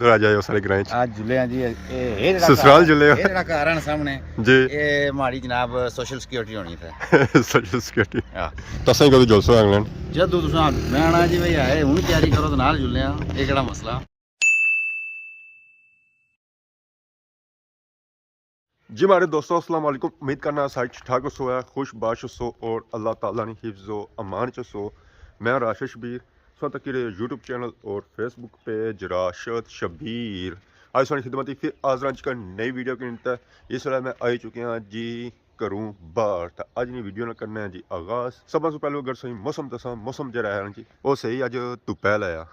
आ जाए सारे ग्रां च आज जुले जी ससुराल जुले जेड़ा घर है सामने जी ये माड़ी जनाब सोशल सिक्योरिटी होनी थे सोशल सिक्योरिटी हां तसें कभी जुलसो इंग्लैंड जदों तुसां मैं आना जी भाई आए हुन तैयारी करो तो नाल जुले ये केड़ा मसला। जी हमारे दोस्तों अस्सलाम वालेकुम। उम्मीद करना साइड ठाक सो है खुश बाश सो और अल्लाह ताला ने हिफ्ज़ो अमान च सो। मैं राशिद शबीर सो तक यूट्यूब चैनल और फेसबुक पेज राशिद शबीर आज सारी खिदमत फिर हाज़र च नई वीडियो के नित इस वेले मैं आई चुके हैं जी घरों बाहर। तो अज नहीं वीडियो ना करना है जी आगाज़। सब से पहले अगर सही मौसम दसा मौसम जरा है जी वो सही अज धुप्पै आया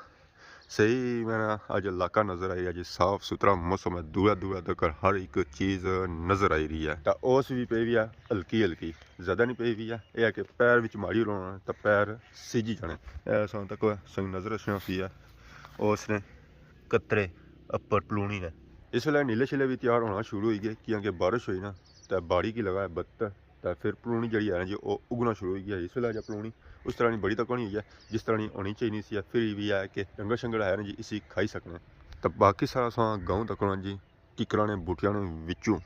सही मैंने अज इलाका नज़र आई अज साफ सुथरा मौसम है दूरा दूरा तक हर एक चीज़ नज़र आई रही है। तो ओस भी पे भी है हल्की हल्की ज़्यादा नहीं पे भी है यह कि पैर में माड़ी रोना तो पैर सिजी जाने ऐसा तक सही नज़र रखना सी है उसने कतरे अपर पलूनी ने इस वे नीले शिले भी तैयार होना शुरू हो गए क्योंकि बारिश हुई ना तो बाड़ी की लगा बत्त तो फिर पलूनी जी है जी वो उगना शुरू हो गया। इस वे जब पलूनी उस तरह की बड़ी तक होनी है जिस तरह की होनी चाहिए सी फिर भी है कि डंगर शंगर है ना जी इसी खाई सकने। तो बाकी सारा सा गाँव तक जी किकरा ने बूटिया विचों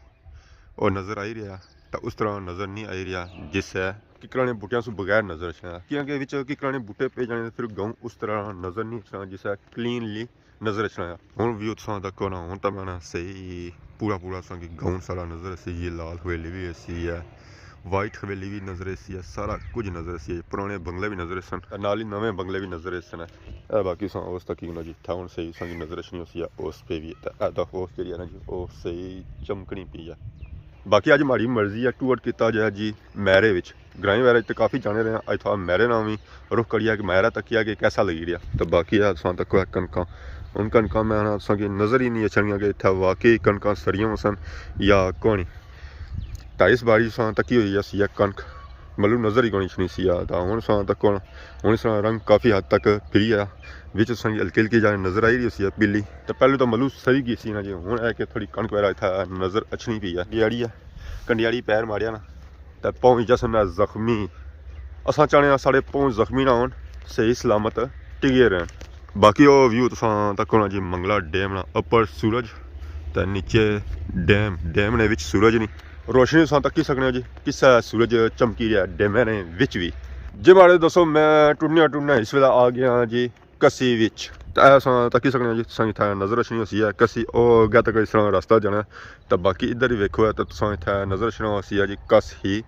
और नज़र आई रहा तो उस तरह नज़र नहीं आई रहा जिस है किकरा ने बूटिया से बगैर नज़र रखना क्योंकि विच किकरा ने बूटे पे जाने फिर गाँव उस तरह नज़र नहीं रखना जिस है क्लीनली नज़र रखना हूँ व्यू तक होना हूँ तो मैंने सही पूरा पूरा सा गाँव सारा नज़र सी ये लाल हवेली भी ऐसी है वाइट हवेली भी नज़र सी है सारा कुछ नज़र सी है पुराने बंगले भी नज़र सन नाल ही नवे बंगले भी नज़र सन है बाकी सा उस तक ही जी था सही सा नज़र रखनी उसी उस पे भी उस जी ना जी वो सही चमकनी पी है। बाकी अज माड़ी मर्जी है टूर किया जाए जी मैरे विच ग्राई वैरे तो काफ़ी जाने रहे अज थोड़ा मैरे ना भी रुख करिए कि मैरा तकिया कि कैसा लगी रहा। तो बाकी असां तक कनक उन कनक मैं असांखे नज़र ही नहीं अचनिया कि इतना वाकई कनक सरियां सन या कोनी। तो इस बारी सां तकी हुई है सी कनक मतलब नज़र ही कोनी छनी सी तो हूँ सां तक हूँ इस रंग काफ़ी हद तक फिरी है बिच असांजी हल्की हल्की जाने नज़र आई रही सी पीली। तो पहले तो मलू सही गई सी ना जी हूँ है कि थोड़ी कनक वगैरह इतना नज़र अच्छी पी है कंडियाड़ी है कंडियाड़ी पैर मारिया ना तो पौं जसन जख्मी असां चाहने साढ़े पौं जख्मी ना होन सही सलामत टिके रहन। बाकी वो व्यू तुसां तक होना जी मंगला डैम ना अपर सूरज तो नीचे डैम डैम ने विच सूरज नहीं रोशनी तुसां तकी सकने जी किसा सूरज चमकी रहा डैम ने विच भी। जी मारे दोस्तों मैं टुरनिया इस वे आ गया जी कसी विच तो असां तकी सकने जी तुसां इत्थै नज़र रखनी होसी है कसी और अग्गें तक इस तरह रास्ता जाना तो बाकी इधर ही वेखो है तो तुसां इत्थै नज़र रखना होसी है जी कस ही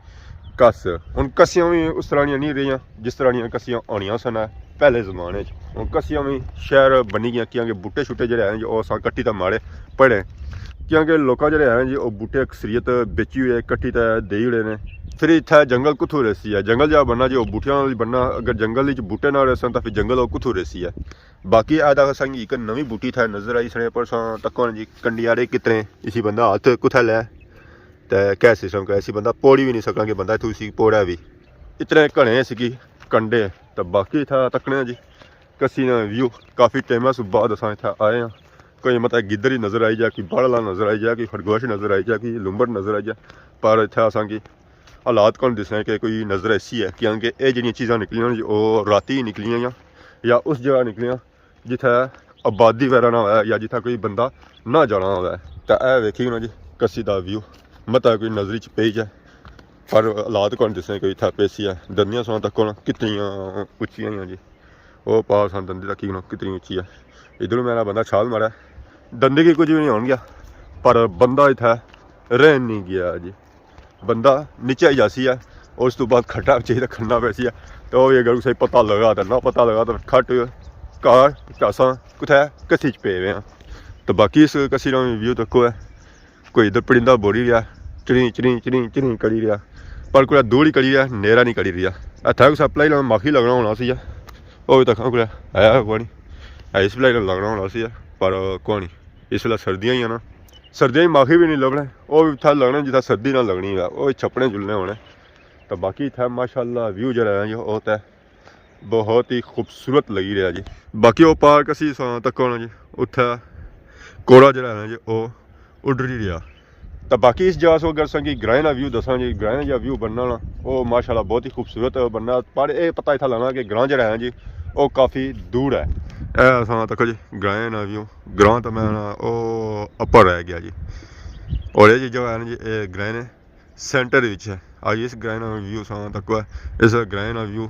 कस। हुण कसियां भी उस तरह दियां नहीं रही जिस तरह दियां कसियां होनियां सन पहले जमाने हुण कसियां भी शहर बनी गई क्योंकि बूटे शूटे जो हैं जी वो असां कट्टी तो माड़े पड़े क्योंकि लोग जो हैं जी वो बूटे अक्सरीत बेची हुए कट्टी तो दे उड़े ने फिर इत्थै जंगल कुत्थों रेसी है जंगल जहाँ बनना जी वो बूटियां बनना अगर जंगल बूटे ना रहे सन तो फिर जंगल वो कुत्थों रेसी है। बाकी अदा असांगी एक नवी बूटी था नज़र आई सने पर तक जी कंडियारे कितने इसी बंदा हाथ कुत्थै लै तो क्या सिस्टम का ऐसी बंदा पौड़ी भी नहीं सकना कि बंदा इतों उसी पौड़ा भी इतने घने सी कंडे। तो बाकी था तकने जी कसी ना व्यू काफ़ी टाइम बाद अस इतना आए हैं कोई मतलब गिद्दर ही नज़र आई जाए कोई बाड़ला नज़र आई जाए कोई खरगोश नज़र आई जाए कोई लुंबर नज़र आई जाए पर इतना असांगी हालात कौन दिसने कि कोई नज़र ऐसी है क्योंकि ये जी चीज़ा निकलियां वो राती ही निकलियां या उस जगह निकलियां जिथे आबादी वगैरह ना हो या जिथे कोई बंदा ना जाना हो। तो यह वेखी ना जी कसी का व्यू मत कोई नज़री च पे जाए पर हालात कौन दिसने कोई इतना पेसी है दंदियां सौ तक कितनियां उच्चियां जी वो पास सन दंदी तक कितनी उच्ची है इधरों मेरा बंदा छाल मारा दंदी की कुछ भी नहीं हो गया पर बंदा इतना रह नहीं गया जी बंदा नीचे आई जासी है और उस तो बाद खट्टा चाहिए खन्ना पैसी है तो भी अगर उसे पता लगा तो ना पता लगा तो खट कार चासा कुछ कसी च पे हुए हैं। तो बाकी इस कसी का व्यू तको है कोई इधर परिंदा बोरी रहा चिड़ी चिड़ी चिड़ी चिड़ी करी रहा पर कोई दूर ही करी रहा नेरा नहीं करी रहा इतना कुछ अपलाई माखी लगना होना सी वो भी तक कोई है को नहीं इस पलाई लगना होना सी पर को नहीं इस वे सर्दियाँ ही है ना सर्दियों माखी भी नहीं लभने वो भी इतना लगना जितना सर्दी ना लगनी है वो छपने जुलने होने। तो बाकी इतना माशाल्लाह व्यू जो है जी वो तो बहुत ही खूबसूरत लगी रहा जी। बाकी वो पार्क असी तक होना जी उत्थे कोड़ा जो है जी वो उड़ ही रहा। तो बाकी इस जगह से अगर संगी ग्रां का व्यू दसा जी ग्रां का व्यू बनना ना वो माशाल्लाह बहुत ही खूबसूरत बनना पर यह पता इतना लगना कि ग्रां जो है जी वो काफ़ी दूर है ਇਹ ਅਸਾਂ ਤੱਕ ਜੀ ਗ੍ਰਾਂ ਨਾ ਵੀਓ ਗ੍ਰਾਂ ਤਾਂ ਮੈਂ ਉਹ ਉੱਪਰ ਰਹਿ ਗਿਆ ਜੀ ਔਰ ਇਹ ਜੋ ਹੈ ਨਾ ਜੀ ਇਹ ਗ੍ਰਾਂ ਨੇ ਸੈਂਟਰ ਵਿੱਚ ਹੈ ਅੱਜ ਇਸ ਗ੍ਰਾਂ ਦਾ ਵਿਊ ਸਾਂ ਤੱਕ ਹੈ ਇਸ ਗ੍ਰਾਂ ਦਾ ਵਿਊ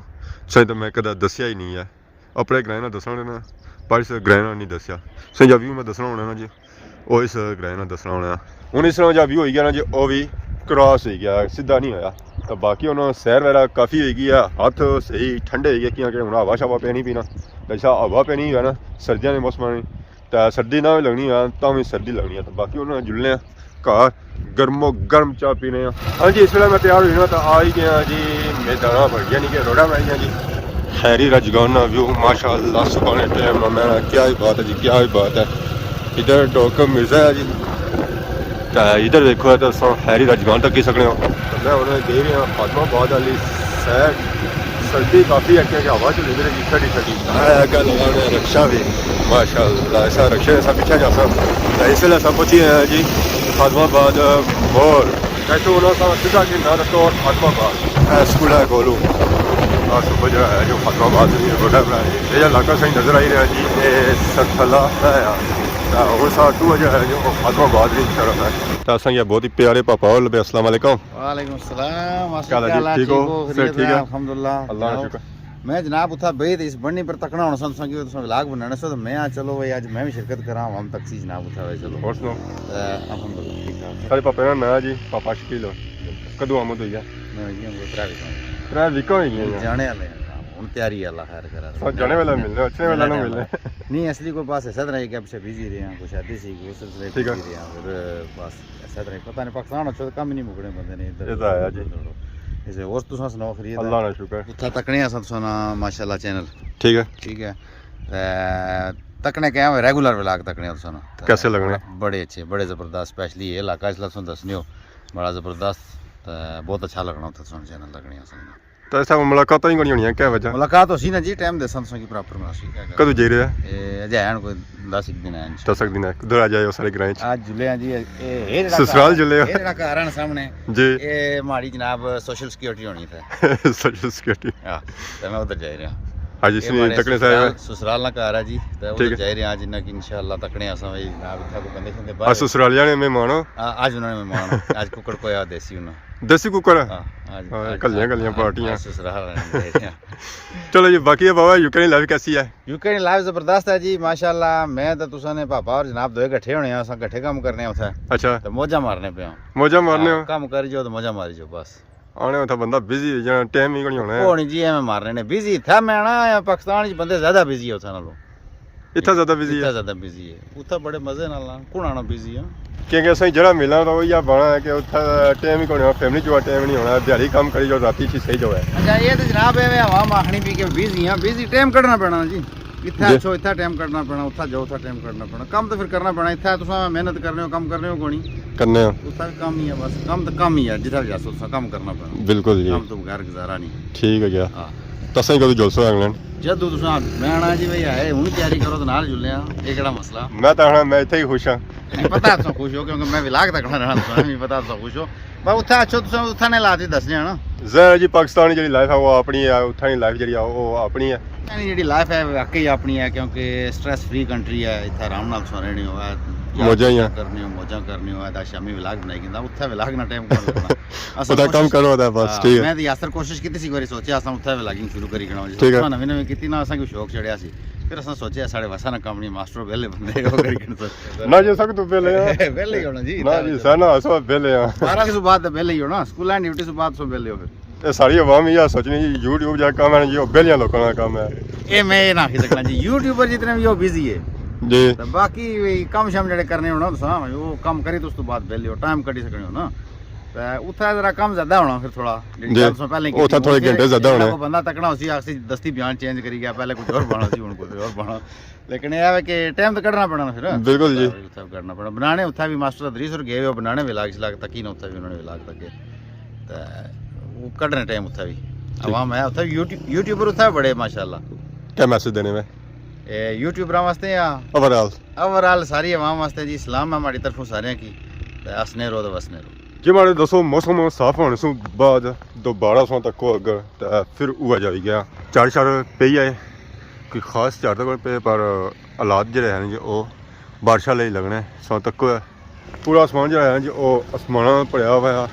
ਸਹੀ ਤਾਂ ਮੈਂ ਕਦੇ ਦੱਸਿਆ ਹੀ ਨਹੀਂ ਹੈ ਆਪਣੇ ਗ੍ਰਾਂ ਦਾ ਦੱਸਣਾ ਨਾ ਪਰ ਇਸ ਗ੍ਰਾਂ ਦਾ ਨਹੀਂ ਦੱਸਿਆ ਸਹੀ ਜੋ ਵਿਊ ਮੈਂ ਦੱਸਣਾ ਹੋਣਾ ਨਾ ਜੀ ਉਹ ਇਸ ਗ੍ਰਾਂ ਦਾ ਦੱਸਣਾ ਹੋਣਾ ਹੁਣ ਇਸ ਤਰ੍ਹਾਂ ਜੋ ਵਿਊ ਹੋਈ ਗਿਆ ਨਾ ਜੀ ਉਹ ਵੀ ਕ੍ਰਾਸ ਹੋ ਗਿਆ ਸਿੱਧਾ ਨਹੀਂ ਹੋਇਆ ਤਾਂ ਬਾਕੀ ਉਹਨਾਂ ਸੈਰ ਵਗੈਰਾ ਕਾਫੀ ਹੋਏਗੀ ਆ ਹੱਥ ਸਹੀ ਠੰਡੇ ਹੋਏਗੇ ਕਿਉਂਕਿ ਹੁਣ ਹਵਾ ਸ਼ਵਾ ਪੈਣੀ ਪੀਣਾ ਅੱਛਾ ਹਵਾ ਪੈਣੀ ਹੈ ਨਾ ਸਰਦੀਆਂ ਦੇ ਮੌਸਮਾਂ ਨੇ ਤਾਂ ਸਰਦੀ ਨਾ ਵੀ ਲੱਗਣੀ ਆ ਤਾਂ ਵੀ ਸਰਦੀ ਲੱਗਣੀ ਆ ਤਾਂ ਬਾਕੀ ਉਹਨਾਂ ਨਾਲ ਜੁੜਨੇ ਆ ਘਰ ਗਰਮੋ ਗਰਮ ਚਾਹ ਪੀਣੇ ਆ ਹਾਂਜੀ ਇਸ ਵੇਲੇ ਮੈਂ ਤਿਆਰ ਹੋਈ ਨਾ ਤਾਂ ਆ ਹੀ ਗਿਆ ਜੀ ਮੈਦਾਨਾ ਭਰ ਗਿਆ ਨਹੀਂ ਕਿ ਰੋੜਾ ਬਣਾਈਆਂ ਜੀ खैरी रजगाना व्यू माशाअल्लाह सुबह टाइम में क्या ही बात है जी क्या ही बात है इधर डॉक्टर मिर्जा है जी तो इधर देखो तो खैरी रजगान तक की सकने हो तो मैं उन्हें दे रहा हूँ खदीमाबाद वाली सैर सर्दी काफ़ी है क्योंकि हवा चल रही है ठंडी ठंडी क्या लगा रहे रक्षा भी माशाअल्लाह ऐसा रक्षा ऐसा पीछे जा सब तो इसलिए सब पहुँची हैं जी खदीमाबाद मोर कैसे उन्होंने सीधा कि ना तो खदीमाबाद स्कूल है गोलू सुबह जो है जो खदीमाबाद रोडा बनाए ये इलाका सही नज़र आई रहा जी ये सरथला है और साथ टू जो है जो खदीमाबाद की तरफ है तो असा ये बहुत ही प्यारे पापा और अस्सलाम वालेकुम वालेकुम सलाम ठीक हो फिर ठीक है अल्हम्दुलिल्लाह अल्लाह का शुक्र मैं जनाब उठा बे इस बन्नी पर तकना होना सन कि उसमें व्लॉग बनाने सो तो मैं चलो भाई आज मैं भी शिरकत करा हम तक सी जनाब उठा भाई चलो और सुनो अल्हम्दुलिल्लाह ठीक है सारे पापा ना ना जी पापा शकील कदों आमद हुई है मैं ये त्रै वीक हुई हैं जाने वाले हैं ਹੁਣ ਤਿਆਰੀ ਅੱਲਾ ਖੈਰ ਕਰਾ सब जाने वाला मिलने अच्छे वाला ना मिलने नहीं असली कोई पास ऐसा तरह कि अब से बिजी रहे हैं कुछ शादी सी उस सिलसिले ठीक है। बिजी रहे हैं फिर बस ऐसा तरह पता नहीं पाकिस्तान अच्छे तो कम ही नहीं मुकने बंदे ने इधर ये तो है जी इसे और तुसा सुनाओ खरीद अल्लाह का शुक्र उठा तकने असन सुना माशाल्लाह चैनल ठीक है ठीक है तकने क्या है रेगुलर व्लॉग तकने सुना कैसे लगने बड़े अच्छे बड़े ज़बरदस्त स्पेशली ये इलाका इसलिए सुन दसने हो बड़ा ज़बरदस्त बहुत अच्छा लगना होता सुन चैनल लगने सुनना तो ऐसा मुलाकात ही नहीं होनी है क्या वजह मुलाकात हो सी ना जी टाइम दे संसों की प्रॉपर में सी क्या कदों जा रहे हैं ए अजैन कोई 10 दिन है दस दिन है उधर आ जाए सारे ग्रां आज जुले हैं जी ए ससुराल जुले ये जेड़ा घर है सामने जी ये हमारी जनाब सोशल सिक्योरिटी होनी है सोशल सिक्योरिटी हां तो मैं उधर जा रहा आज इसमें तकने साहब ससुराल ना घर है जी तो उधर जा रहे हैं आज इन्ना कि इंशाल्लाह तकने असा भाई जनाब इतना को बंदे संदे आज ससुराल जाने में मानो आज उन्होंने मेहमान आज कुकड़ को या देसी उन्होंने देसी कुकर हां आज कलियां कलियां पार्टियां ससुराल चलो जी बाकी है बाबा यूके लाइफ कैसी है यूके लाइफ जबरदस्त है जी माशाल्लाह मैं तो तुसा ने पापा और जनाब दोए इकट्ठे होने हैं असा इकट्ठे काम करने हैं उथे अच्छा तो मौजा मारने पे मौजा मारने हो काम कर जो तो मौजा मारी जो बस आने उठा बंदा बिजी हो जाना टाइम ही नहीं होना है होनी जी एवें मारने ने बिजी था मैं ना पाकिस्तान च बंदे ज्यादा बिजी है उथे नालों इतना ज्यादा बिजी है ज्यादा बिजी है उथे बड़े मजे नाल कुण आना बिजी है क्योंकि असं जरा मिलना तो वही बना है कि उत्थे टाइम ही होना फैमिली जो टाइम नहीं होना दिहाड़ी काम करी जो राती ची सही जो है अच्छा ये तो जनाब है हवा माखनी पी के बिजी हां बिजी टाइम कढना पैना जी इतना अच्छो इतना टाइम कढना पैना उथा जाओ उथा टाइम कढना पैना काम तो फिर करना पैना इतना तुसा मेहनत करने हो काम करने हो कोनी करने हो उथा काम ही है बस काम तो काम ही है जिथा जा सो काम करना पैना बिल्कुल जी काम तो बगैर गुजारा नहीं ठीक है क्या हां तसें कदों जुलसो इंग्लैंड जदों तुसा मैं आना जी भाई है हुन तैयारी करो तो नाल जुलने आ ये केड़ा मसला मैं तो आना मैं इत्थे ही खुश हां पता तुसा खुश हो क्योंकि मैं व्लॉग तक रहना तुसा नहीं पता तुसा खुश हो पर उथा अच्छो तुसा उथा ने लाती दसने है ना जरा जी पाकिस्तान की लाइफ है वो अपनी है उत्थां की लाइफ जी वो अपनी है यानी जी लाइफ है वाकई अपनी है क्योंकि स्ट्रेस फ्री कंट्री है इतना आराम नाल सो रहनी हो मौजा ही करनी हो मौजा करनी हो दा शामी व्लॉग बनाई गिंदा उथे व्लॉग ना टाइम कर लगना पता काम करो होता है बस ठीक है मैं तो यासर कोशिश की थी बारी सोचा असा उथे व्लॉगिंग शुरू करी गना ठीक है नवी नवी कीती ना असा को शौक चढ़िया सी फिर असा सोचा साढ़े वसा ना काम नहीं मास्टर वेले बंदे हो करी गन ना जी सब तो वेले हैं वेले ही होना जी ना जी साना सब वेले हैं 12 के बाद वेले ही होना स्कूल ड्यूटी से बाद सो वेले हो फिर ये सारी अवाम यह सोचनी जी यूट्यूब जा काम है ये बेलियां लोगों का काम है ये मैं ना कह सकना जी यूट्यूबर जितने भी वो बिजी है जी तो बाकी काम शाम जड़े करने होना तुसा वो काम करी तो उस तो बाद वेले हो टाइम कटी सकने हो ना तो उथा जरा काम ज्यादा होना फिर थोड़ा जी पहले उथा थोड़े घंटे ज्यादा होने को बंदा तकना उसी आखसी दस्ती बयान चेंज करी गया पहले कुछ और बना सी हुन कुछ और बना लेकिन ये है कि टाइम तो कढना पड़ना फिर बिल्कुल जी उथा करना पड़ना बनाने उथा भी मास्टर दरीस और गए हो बनाने व्लॉग श्लॉग तक ही ना उथा भी उन्होंने व्लॉग तक तो वो कढने टाइम उथा भी आवाम है उथा यूट्यूबर उथा बड़े माशाल्लाह क्या मैसेज देने में यूट्यूबर वास्ते या ओवरऑल सारी आवाम वास्ते जी सलाम है हमारी तरफों सारे की हसने रो तो वसने रो जी मारे दसो मौसम साफ होने से बाद दोबारा सौ तक को अगर तो फिर हुआ जा गया चार पे आए कोई खास झाड़ पे पर हालात जो हैं जी वो बारिशा ले लगने सौ तक पूरा आसमान जो है जी वो आसमान भरया हुआ है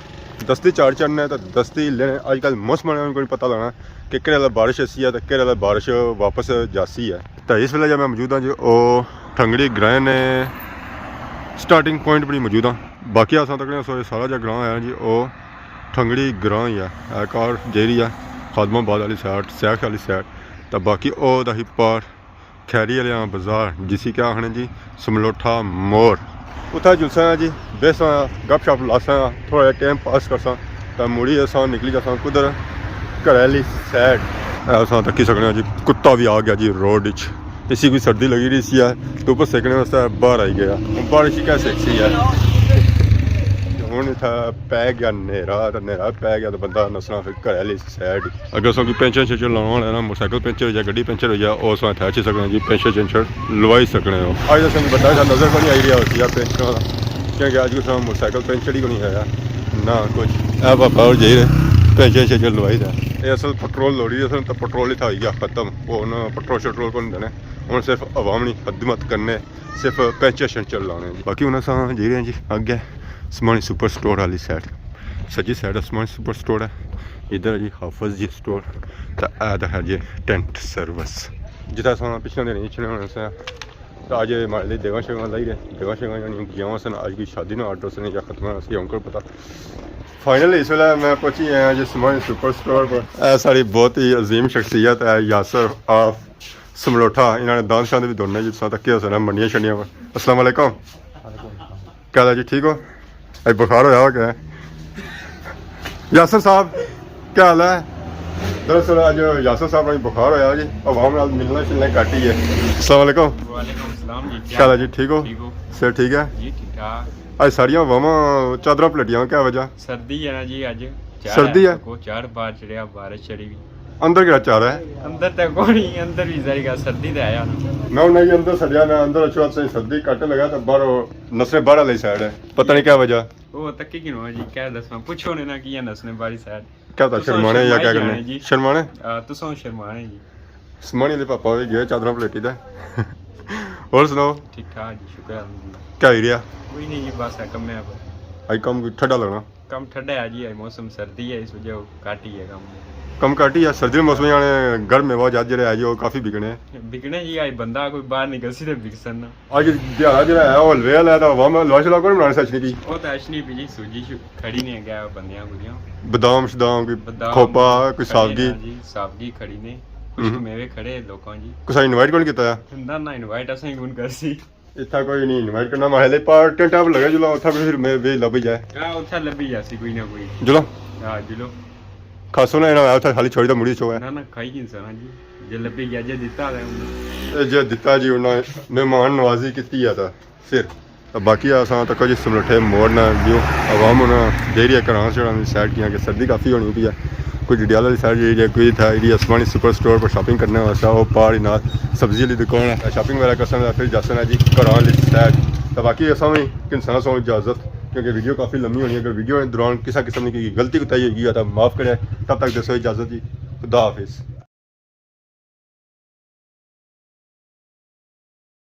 दस्ती चाड़ चढ़ने तो दस्ती लेने अजकल मौसम को पता लगना कि कि बारिश ऐसी है तो कि बारिश वापस जासी है। तो इस वेले जब मैं मौजूद हाँ जी वो ठंगड़ी ग्रां ने स्टार्टिंग पॉइंट पर मौजूद हाँ। बाकी अस तक सो सारा जो ग्रां है जी वो ठंगड़ी ग्रां ही है कार जेरी है खदमाबाद वाली साइड सियाख वाली साइड। तो बाकी वो ही पार खैरी वाले बाजार जिसी क्या आखने जी समलोठा मोड़ उत्थे जुलसा जी बेसा गप शप लासा थोड़ा टाइम पास करसा तो मुड़ी असा निकली जासा कुदर घर वाली सैड अस तक्की सकने जी कुत्ता भी आ गया जी रोड इसी कोई सर्दी लगी रही सी है तो ऊपर सेकने वास्ते बाहर आई गया बारिश ही क्या सेक्सी है हूँ इतना पै गया नेरा तो नेरा पै गया तो बंदा नसना फिर घर वाली सैड अगर सो पेंशन शेंशन लाना होना ना मोटरसाइकिल पेंचर हो जाए गड्डी पेंचर हो जाए उस इतना अच्छी सकने जी पेंशन शेंशन लवाई सकने हो अज तो संग बड़ा नज़र को नहीं आई रहा होती है पेंशन वाला क्योंकि अज कुछ मोटरसाइकिल पेंचर ही को नहीं आया ना कुछ ए पापा और जाइए पेंशन शेंशन लवाई था ये असल पेट्रोल लोड़ी असल तो पेट्रोल ही था ही गया खत्म वो ना पेट्रोल शेट्रोल को नहीं देने उन्हें सिर्फ आवाम नहीं खदमत करने सिर्फ पेंशन शेंशन लाने बाकी उन्हें सा जी रहे जी अगे स्मानी सुपर स्टोर वाली साइड सजी साइड स्मानी सुपर स्टोर है इधर जी हाफिज जी स्टोर तो आधा है जी टेंट सर्विस जितना सा पिछले दिन इच्छने होने से तो आज हमारे लिए देवा शेवा लाई रहे देवा शेवा यानी गया सन आज की शादी ना ऑर्डर से या खत्म है हमको पता फाइनली इस वेला मैं पहुंची आया जी स्मानी सुपर स्टोर पर सारी बहुत ही अजीम शख्सियत है यासर आफ समलोठा इन्होंने दान शान भी दोनों जिस तक के मंडियाँ शंडियाँ पर अस्सलाम वालेकुम क्या हाल है जी ठीक हो अभी बुखार होया क्या है यासर साहब क्या हाल है दरअसल अज यासर साहब अभी बुखार होया जी आवाम नाल मिलना शिलना घट ही है अस्सलाम वालेकुम क्या हाल है जी ठीक हो सर ठीक है जी ठीक ठाक आज सारिया वावां चादर पलटियां क्या वजह सर्दी है ना जी अज सर्दी है को चार बार चढ़िया बारिश चढ़ी भी अंदर क्या चाह रहा है अंदर तक को नहीं अंदर भी जाएगा सर्दी तो आया मैं नहीं अंदर सड़िया मैं अंदर अच्छी बात से सर्दी कट लगा तो बाहर नसने बाहर वाली साइड है पता नहीं क्या वजह वो तक की जी क्या दस मैं पूछो ने ना कि नसने बारी साइड क्या था शर्माने या क्या करने शर्माने तुम शर्माने जी समानी दे पापा भी गए चादर प्लेटी दा और सुनाओ ठीक ठाक जी शुक्र क्या ही रहा कोई नहीं जी बस है कम है आज कम ठंडा लगना कम ठंडा है जी मौसम सर्दी है इस वजह काट ही है कम काट ही है सर्दी मौसम जाने गर्म में बहुत ज्यादा है जो काफी बिकने जी आज बंदा कोई बाहर निकल सी बिकसन आज दिहाड़ा जो है वो हलवे वाला था वहां लॉश ला को बनाने सच नहीं की वो तो अशनी भी जी सूजी खड़ी नहीं गया बंदियां गुदियां बादाम शदाम कोई खोपा कोई सावगी जी सावगी खड़ी ने कुछ मेवे खड़े लोकां जी कुछ इनवाइट कौन किया ना इनवाइट असें कौन करसी इतना कोई नहीं इनवाइट करना महले पर टेंट आप लगे जुला उठा फिर मैं भी लब जाए हां उठा लबी जासी कोई ना कोई जुला हां जुलो खासो ना इना उठा खाली छोड़ी दा मुड़ी छो है ना खाई इंसान जी जे लबी गया जे दिता है जे दिता जी उन्हें मेहमान नवाजी की है फिर बाकी असा तक जी समलोठे मोड़ना जो आवाम उन्हें डेरिया घरां चढ़ाने साइड किया कि सर्दी काफ़ी होनी पी है कोई डडियाल वाली साइड जी कोई था जी आसमानी सुपर स्टोर पर शॉपिंग करने वास्ते वो पार ही ना सब्जी वाली दुकान है शॉपिंग वगैरह कर फिर जासन है जी घरां वाली साइड तो बाकी असा भी इंसान सो इजाजत क्योंकि वीडियो काफ़ी लंबी होनी है अगर वीडियो के दौरान किसी किस्म की गलती कोताही होगी तो माफ़ करें तब तक दसो इजाजत जी खुदा हाफिज़।